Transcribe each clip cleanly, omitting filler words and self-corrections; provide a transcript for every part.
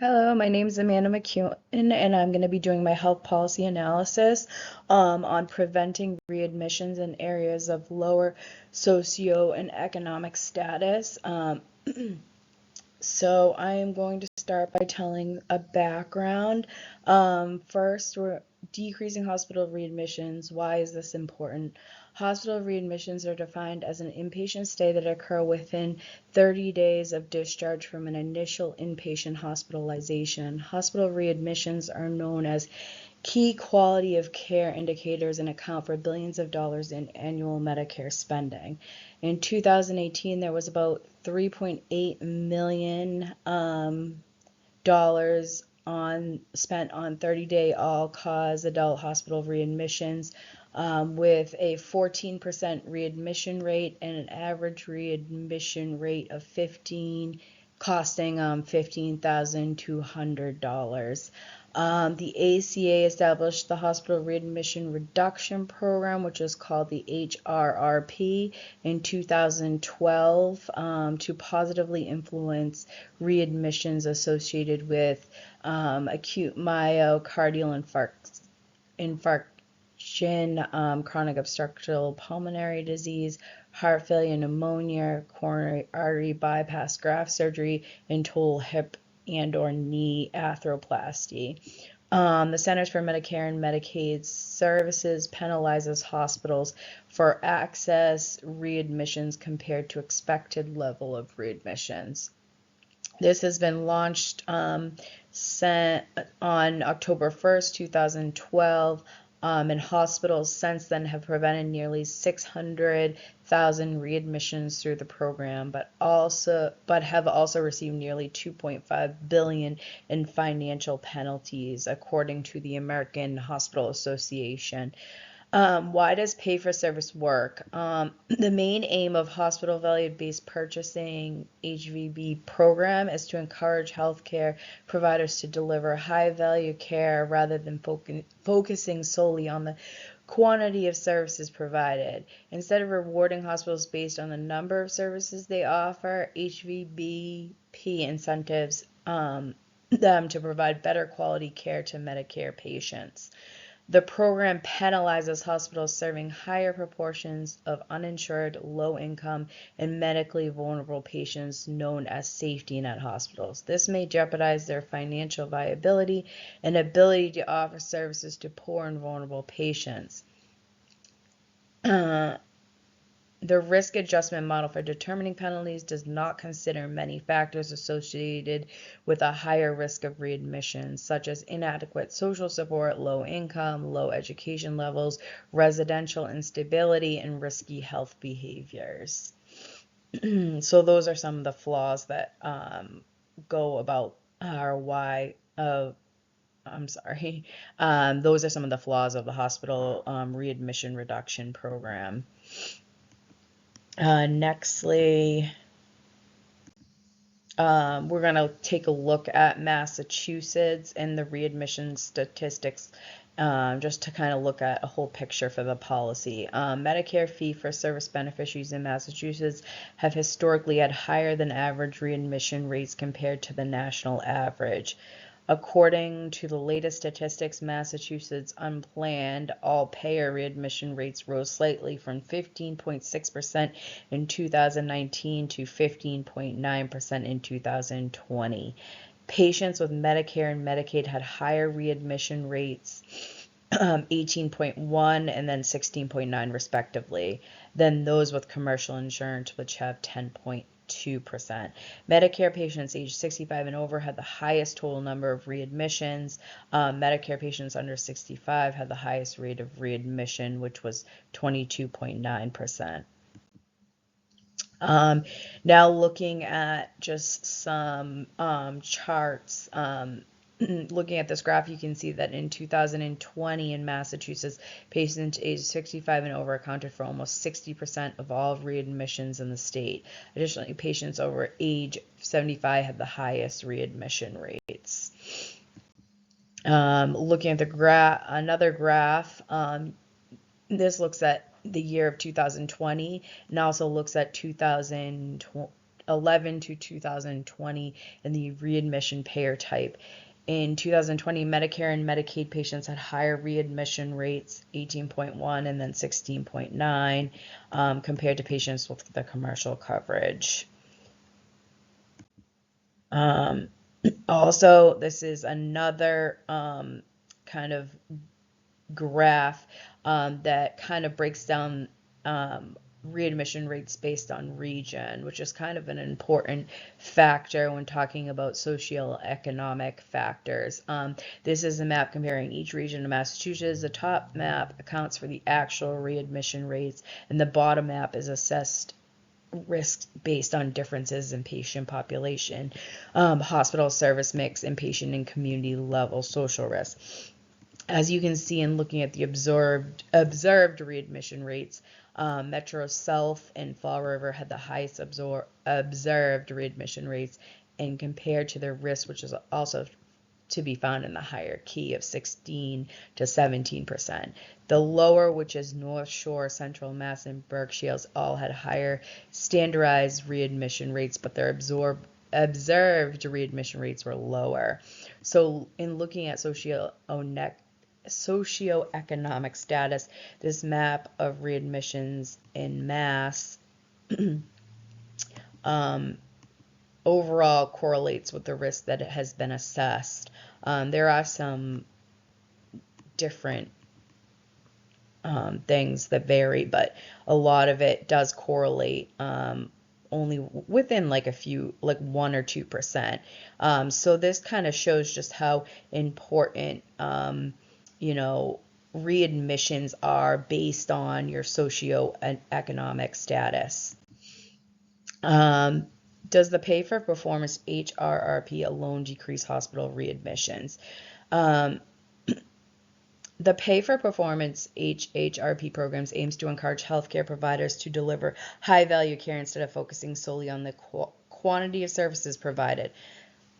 Hello, my name is Amanda McEwen, and I'm going to be doing my health policy analysis on preventing readmissions in areas of lower socio and economic status. So I am going to start by telling a background. First, we're decreasing hospital readmissions. Why is this important? Hospital readmissions are defined as an inpatient stay that occur within 30 days of discharge from an initial inpatient hospitalization. Hospital readmissions are known as key quality of care indicators and account for billions of dollars in annual Medicare spending. In 2018, there was about $3.8 million dollars spent on 30-day all-cause adult hospital readmissions, with a 14% readmission rate and an average readmission rate of costing $15,200. The ACA established the Hospital Readmission Reduction Program, which is called the HRRP, in 2012 to positively influence readmissions associated with acute myocardial infarction, chronic obstructive pulmonary disease, heart failure, pneumonia, coronary artery bypass, graft surgery, and total hip and/or knee arthroplasty. The Centers for Medicare and Medicaid Services penalizes hospitals for excess readmissions compared to expected level of readmissions. This has been launched on October 1st, 2012, and hospitals since then have prevented nearly 600,000 readmissions through the program, but have also received nearly $2.5 billion in financial penalties, according to the American Hospital Association. Why does pay-for-service work? The main aim of Hospital Value-Based Purchasing HVB program is to encourage healthcare providers to deliver high-value care rather than focusing solely on the quantity of services provided. Instead of rewarding hospitals based on the number of services they offer, HVBP incentives them to provide better quality care to Medicare patients. The program penalizes hospitals serving higher proportions of uninsured, low-income, and medically vulnerable patients, known as safety net hospitals. This may jeopardize their financial viability and ability to offer services to poor and vulnerable patients. The risk adjustment model for determining penalties does not consider many factors associated with a higher risk of readmission, such as inadequate social support, low income, low education levels, residential instability, and risky health behaviors. So those are some of the flaws that go about our why of those are some of the flaws of the hospital readmission reduction program. Nextly, we're going to take a look at Massachusetts and the readmission statistics, just to kind of look at a whole picture for the policy. Medicare fee-for-service beneficiaries in Massachusetts have historically had higher than average readmission rates compared to the national average. According to the latest statistics, Massachusetts unplanned all-payer readmission rates rose slightly from 15.6% in 2019 to 15.9% in 2020. Patients with Medicare and Medicaid had higher readmission rates, 18.1 and then 16.9 respectively, than those with commercial insurance, which have 10.2%. Medicare patients aged 65 and over had the highest total number of readmissions. Medicare patients under 65 had the highest rate of readmission, which was 22.9%. Now looking at just some charts. Looking at this graph, you can see that in 2020 in Massachusetts, patients aged 65 and over accounted for almost 60% of all readmissions in the state. Additionally, patients over age 75 had the highest readmission rates. Looking at the another graph, this looks at the year of 2020 and also looks at 2020 2011 to 2020 in the readmission payer type. In 2020, Medicare and Medicaid patients had higher readmission rates, 18.1 and then 16.9, compared to patients with the commercial coverage. Also, this is another kind of graph that kind of breaks down readmission rates based on region, which is kind of an important factor when talking about socioeconomic factors. This is a map comparing each region of Massachusetts. The top map accounts for the actual readmission rates, and the bottom map is assessed risks based on differences in patient population, hospital service mix, inpatient and community level social risk. As you can see in looking at the observed readmission rates, Metro South and Fall River had the highest observed readmission rates, and compared to their risk, which is also to be found in the hierarchy of 16 to 17%. The lower, which is North Shore, Central Mass, and Berkshires, all had higher standardized readmission rates, but their observed readmission rates were lower. So in looking at socioeconomic status, this map of readmissions in Mass overall correlates with the risk that it has been assessed. There are some different things that vary, but a lot of it does correlate only within like a few, like 1 or 2%. So this kind of shows just how important, readmissions are based on your socioeconomic status. Does the pay for performance HRRP alone decrease hospital readmissions? The pay for performance HHRP programs aims to encourage healthcare providers to deliver high value care instead of focusing solely on the quantity of services provided.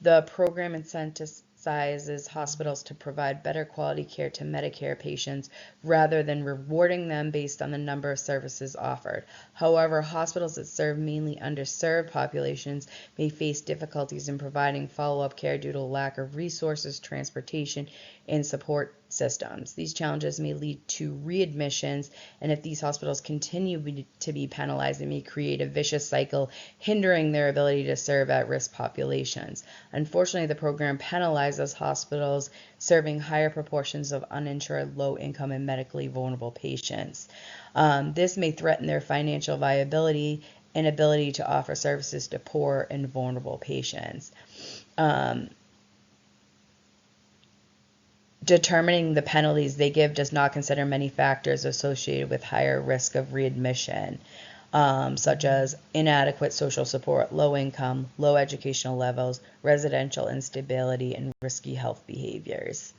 The program incentivizes hospitals to provide better quality care to Medicare patients rather than rewarding them based on the number of services offered. However, hospitals that serve mainly underserved populations may face difficulties in providing follow-up care due to lack of resources, transportation, and support systems. These challenges may lead to readmissions, and if these hospitals continue to be penalized, it may create a vicious cycle, hindering their ability to serve at-risk populations. Unfortunately, the program penalizes hospitals serving higher proportions of uninsured, low-income, and medically vulnerable patients. This may threaten their financial viability and ability to offer services to poor and vulnerable patients. Determining the penalties they give does not consider many factors associated with higher risk of readmission, such as inadequate social support, low income, low educational levels, residential instability, and risky health behaviors.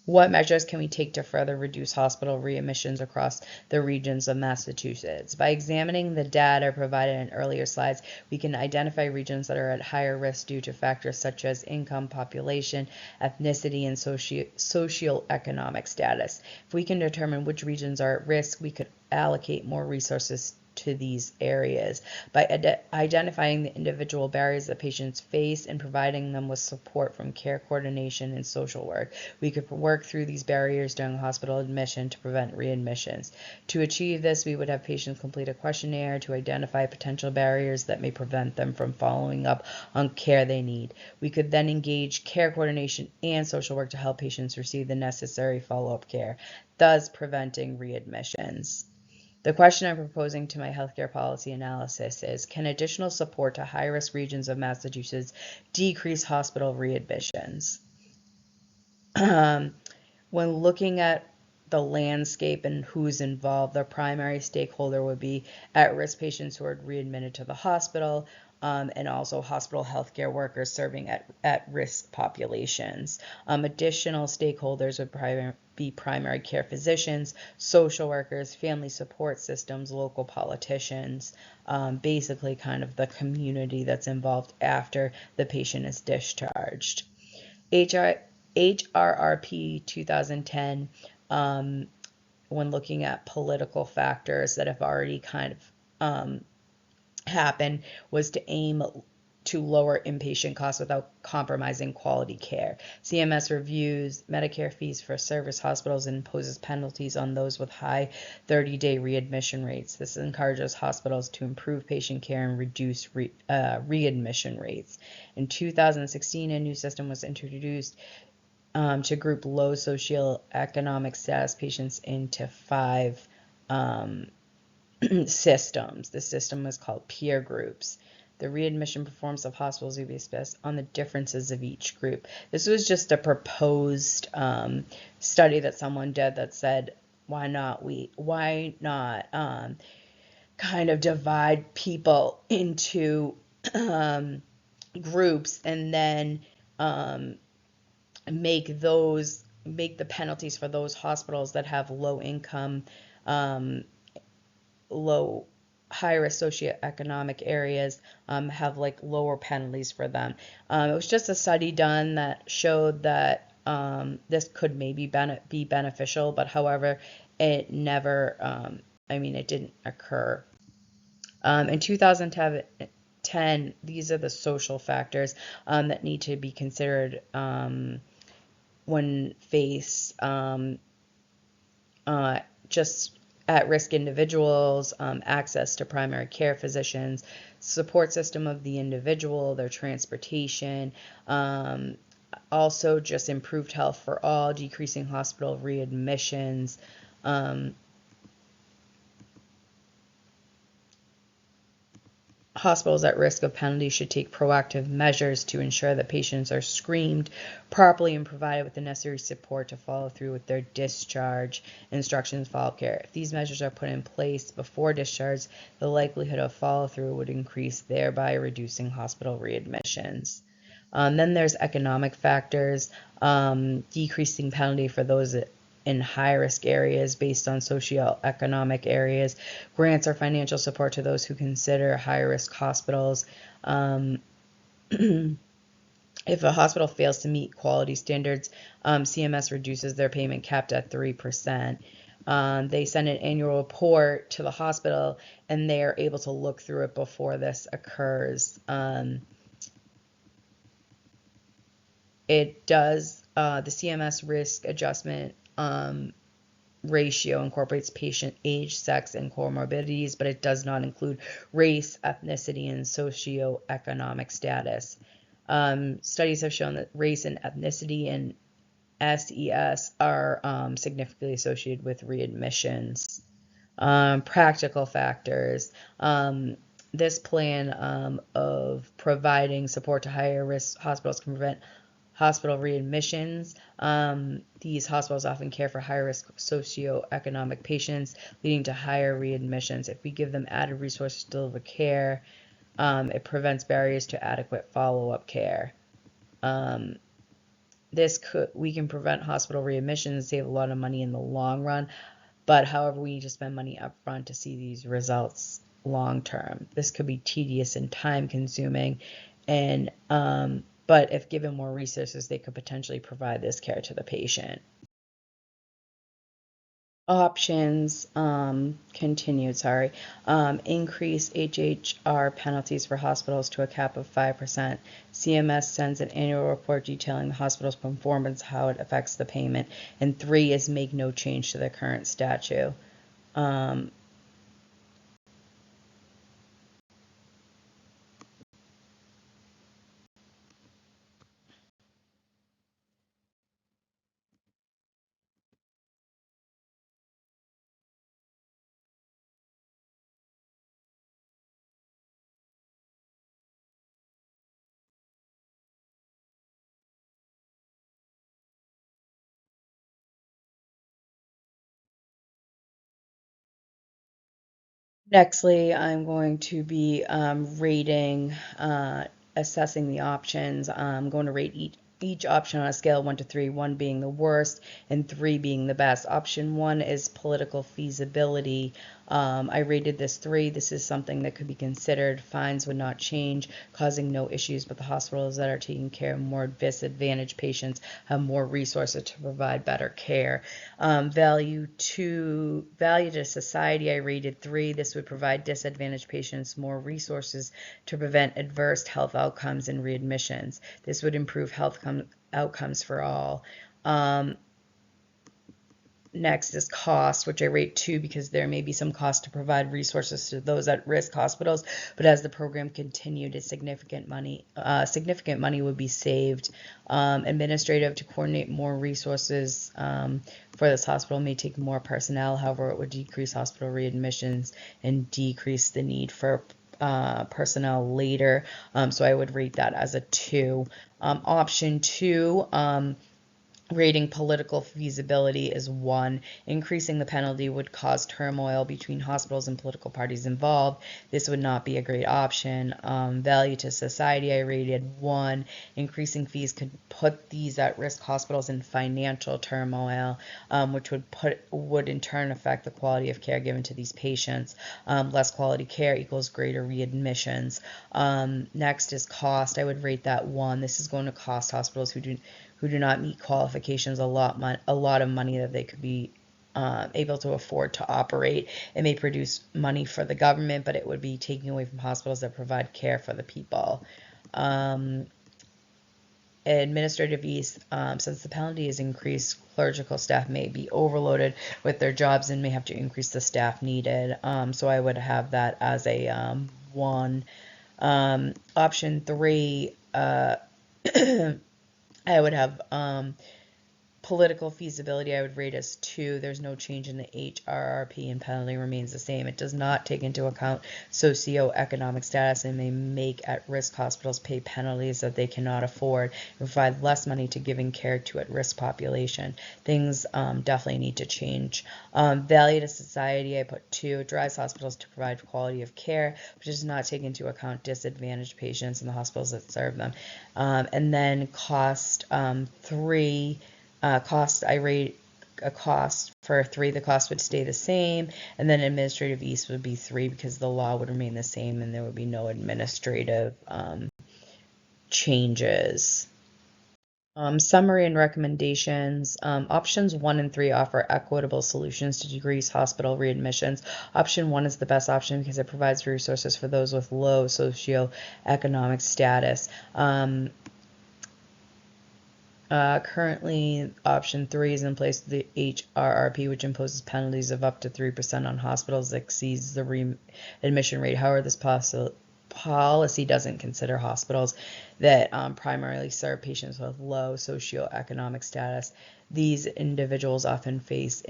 What measures can we take to further reduce hospital readmissions across the regions of Massachusetts? By examining the data provided in earlier slides, we can identify regions that are at higher risk due to factors such as income, population, ethnicity, and socioeconomic status. If we can determine which regions are at risk, we could allocate more resources to these areas. By identifying the individual barriers that patients face and providing them with support from care coordination and social work, we could work through these barriers during hospital admission to prevent readmissions. To achieve this, we would have patients complete a questionnaire to identify potential barriers that may prevent them from following up on care they need. We could then engage care coordination and social work to help patients receive the necessary follow-up care, thus preventing readmissions. The question I'm proposing to my healthcare policy analysis is, can additional support to high-risk regions of Massachusetts decrease hospital readmissions? When looking at the landscape and who's involved, the primary stakeholder would be at-risk patients who are readmitted to the hospital, and also hospital healthcare workers serving at-risk populations. Additional stakeholders would be primary care physicians, social workers, family support systems, local politicians, basically kind of the community that's involved after the patient is discharged. HRRP 2010 when looking at political factors that have already kind of happened, was to aim to lower inpatient costs without compromising quality care. CMS reviews Medicare fees for service hospitals and imposes penalties on those with high 30-day readmission rates. This encourages hospitals to improve patient care and reduce readmission rates. In 2016, a new system was introduced to group low socioeconomic status patients into 5 systems. The system was called peer groups. The readmission performance of hospitals will be based on the differences of each group. This was just a proposed study that someone did that said, why not kind of divide people into groups and then make the penalties for those hospitals that have low income, high-risk socioeconomic areas have like lower penalties for them. It was just a study done that showed that this could maybe be beneficial, but however, it never, it didn't occur. In 2010, these are the social factors that need to be considered when face just at-risk individuals, access to primary care physicians, support system of the individual, their transportation, also just improved health for all, decreasing hospital readmissions. Hospitals at risk of penalty should take proactive measures to ensure that patients are screened properly and provided with the necessary support to follow through with their discharge instructions, follow-up care. If these measures are put in place before discharge, the likelihood of follow-through would increase, thereby reducing hospital readmissions. Then there's economic factors, decreasing penalty for those in high-risk areas based on socioeconomic areas, grants or financial support to those who consider high-risk hospitals. If a hospital fails to meet quality standards, CMS reduces their payment capped at 3%. They send an annual report to the hospital, and they are able to look through it before this occurs. It does, the CMS risk adjustment ratio incorporates patient age, sex, and comorbidities, but it does not include race, ethnicity, and socioeconomic status. Studies have shown that race and ethnicity and SES are significantly associated with readmissions. Practical factors. This plan of providing support to higher risk hospitals can prevent hospital readmissions. These hospitals often care for high-risk socioeconomic patients, leading to higher readmissions. If we give them added resources to deliver care, it prevents barriers to adequate follow-up care. We can prevent hospital readmissions and save a lot of money in the long run, but however, we need to spend money up front to see these results long term. This could be tedious and time consuming, and but if given more resources, they could potentially provide this care to the patient. Options, increase HHR penalties for hospitals to a cap of 5%. CMS sends an annual report detailing the hospital's performance, how it affects the payment. And 3 is make no change to the current statute. Nextly, I'm going to be assessing the options. I'm going to rate each option on a scale of 1 to 3, 1 being the worst and 3 being the best. Option 1 is political feasibility. I rated this 3. This is something that could be considered. Fines would not change, causing no issues, but the hospitals that are taking care of more disadvantaged patients have more resources to provide better care. Value to society, I rated 3. This would provide disadvantaged patients more resources to prevent adverse health outcomes and readmissions. This would improve health outcomes for all. Next is cost, which I rate 2 because there may be some cost to provide resources to those at risk hospitals, but as the program continued, a significant money would be saved. Administrative, to coordinate more resources for this hospital may take more personnel. However, it would decrease hospital readmissions and decrease the need for personnel later. So I would rate that as a 2. Option 2, rating political feasibility is 1. Increasing the penalty would cause turmoil between hospitals and political parties involved. This would not be a great option. Value to society, I rated 1. Increasing fees could put these at-risk hospitals in financial turmoil, which would in turn affect the quality of care given to these patients. Less quality care equals greater readmissions. Next is cost. I would rate that 1. This is going to cost hospitals who do not meet qualifications a lot of money that they could be able to afford to operate. It may produce money for the government, but it would be taking away from hospitals that provide care for the people. Administrative fees, since the penalty is increased, clerical staff may be overloaded with their jobs and may have to increase the staff needed. So I would have that as a 1. Option 3, I would have political feasibility, I would rate as 2. There's no change in the HRRP and penalty remains the same. It does not take into account socioeconomic status and may make at-risk hospitals pay penalties that they cannot afford and provide less money to giving care to at-risk population. Things definitely need to change. Value to society, I put 2. It drives hospitals to provide quality of care, which does not take into account disadvantaged patients in the hospitals that serve them. And then cost, 3. Cost, I rate a cost for 3. The cost would stay the same, and then administrative fees would be 3 because the law would remain the same and there would be no administrative changes. Summary and recommendations. Options 1 and 3 offer equitable solutions to decrease hospital readmissions. Option 1 is the best option because it provides resources for those with low socioeconomic status. Currently, option 3 is in place with the HRRP, which imposes penalties of up to 3% on hospitals that exceeds the readmission rate. However, this policy doesn't consider hospitals that primarily serve patients with low socioeconomic status. These individuals often face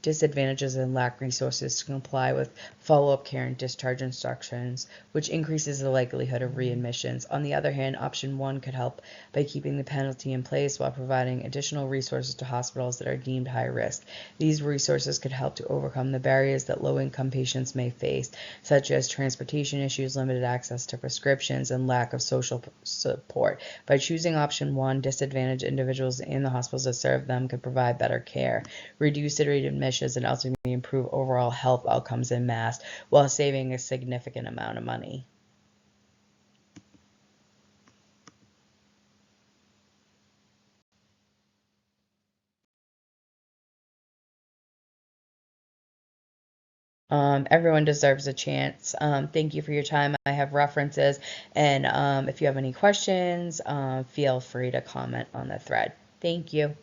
disadvantages and lack resources to comply with follow-up care and discharge instructions, which increases the likelihood of readmissions. On the other hand, option 1 could help by keeping the penalty in place while providing additional resources to hospitals that are deemed high risk. These resources could help to overcome the barriers that low-income patients may face, such as transportation issues, limited access to prescriptions, and lack of social support. By choosing option 1, disadvantaged individuals in the hospitals that serve them could provide better care, reduce the rate of admissions, and ultimately improve overall health outcomes en masse while saving a significant amount of money. Everyone deserves a chance. Thank you for your time. I have references, and if you have any questions, feel free to comment on the thread. Thank you.